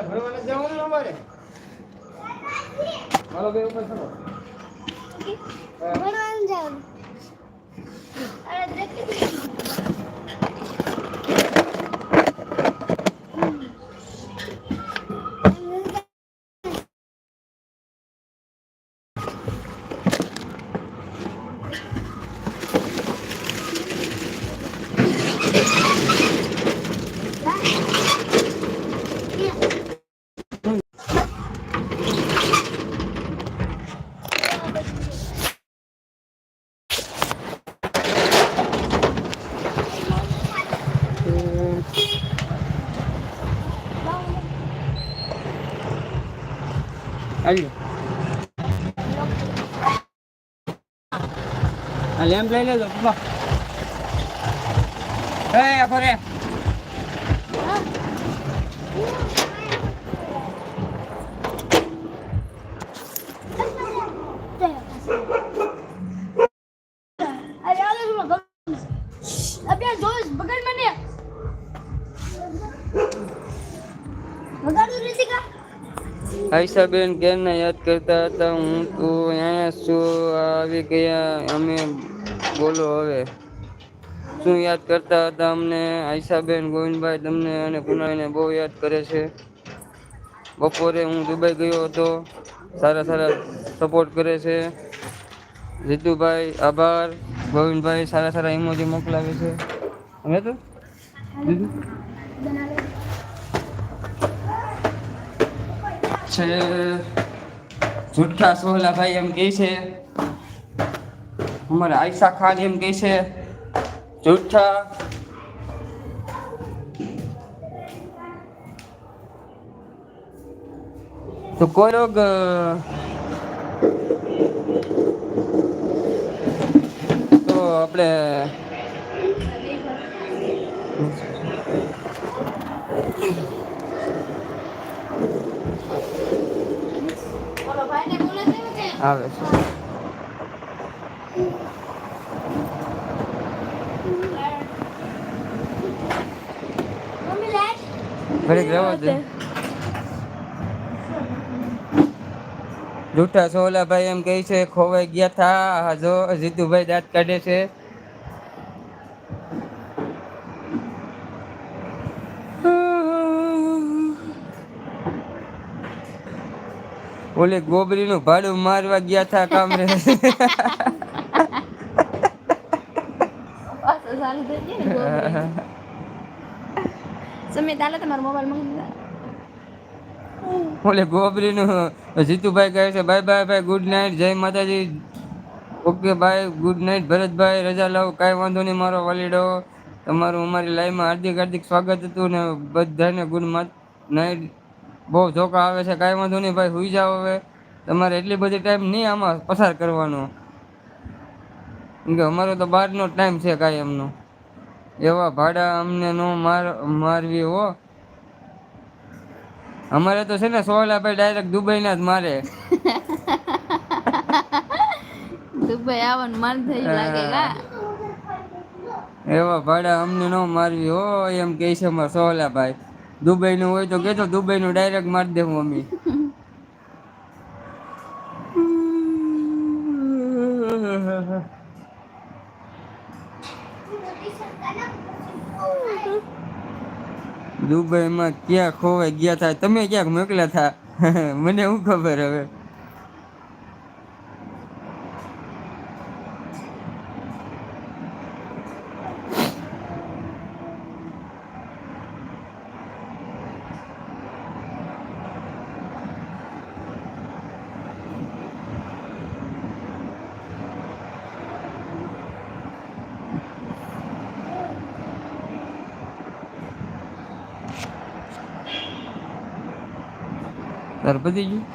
ભરવાને જવાનું ને અમારે હાલો બે ઉપર ચલો ભરવાને જવાનું અરે દેખી આવ્યો આ લેમ્પ લઈ લેજો પપ્પા એ ફરે આયશાબેન કેને યાદ કરતા હતા હું તો અહીંયા શું આવી ગયા અમે બોલો હવે શું યાદ કરતા હતા અમને આયશાબેન ગોવિંદભાઈ તમને અને કુનાલને બહુ યાદ કરે છે બપોરે હું દુબઈ ગયો હતો સારા સપોર્ટ કરે છે જીતુભાઈ આભાર ગોવિંદભાઈ સારા ઇમોજી મોકલાવે છે હવે તો છે જુઠ્ઠા સોહલા ભાઈ એમ કહે છે અમારા આયશા ખાન એમ કહે છે જુઠ્ઠા તો કોઈ લોગ તો આપણે આવે છે ઘડીક રહેવા દે જૂઠા સોહલાભાઈ એમ કહે છે ખોવાઈ ગયા થા જો જીતુભાઈ દાંત કાઢે છે ઓલે ગોબરીનું ભાડું મારવા ગયા થા કામ રે ઓલે ગોબરીનું જીતુભાઈ કહે છે બાય બાય ભાઈ ગુડ નાઇટ જય માતાજી okay bye good night Bharatbhai રજા લાવ કાંઈ વાંધો નહીં મારો વાલીડો તમારું અમારી લાઈવમાં હાર્દિક સ્વાગત હતું ને બધાને ગુડ નાઇટ બહુ જોકા આવે છે કાંઈ વાંધો નહીં ભાઈ સુઈ જાઓ હવે તમારે એટલી બધી ટાઈમ નહીં આમાં પસાર કરવાનો કેમ કે અમારો તો બહારનો ટાઈમ છે કાંઈ એમનો એવા ભાડા અમને નો મારવી હો અમારે તો છે ને સોહલાભાઈ ડાયરેક્ટ દુબઈના જ મારે દુબઈ આવવાનું મન થઈ લાગે એવા ભાડા અમને નો મારવી હો એમ કહે છે અમારા સોહલાભાઈ દુબઈનું હોય તો કેતો દુબઈનું ડાયરેક્ટ મારી દેવું અમે દુબઈમાં ક્યાં ખોવાઈ ગયા હતા તમે ક્યાંક મોકલ્યા હતા મને શું ખબર હવે તાર પતી ગયું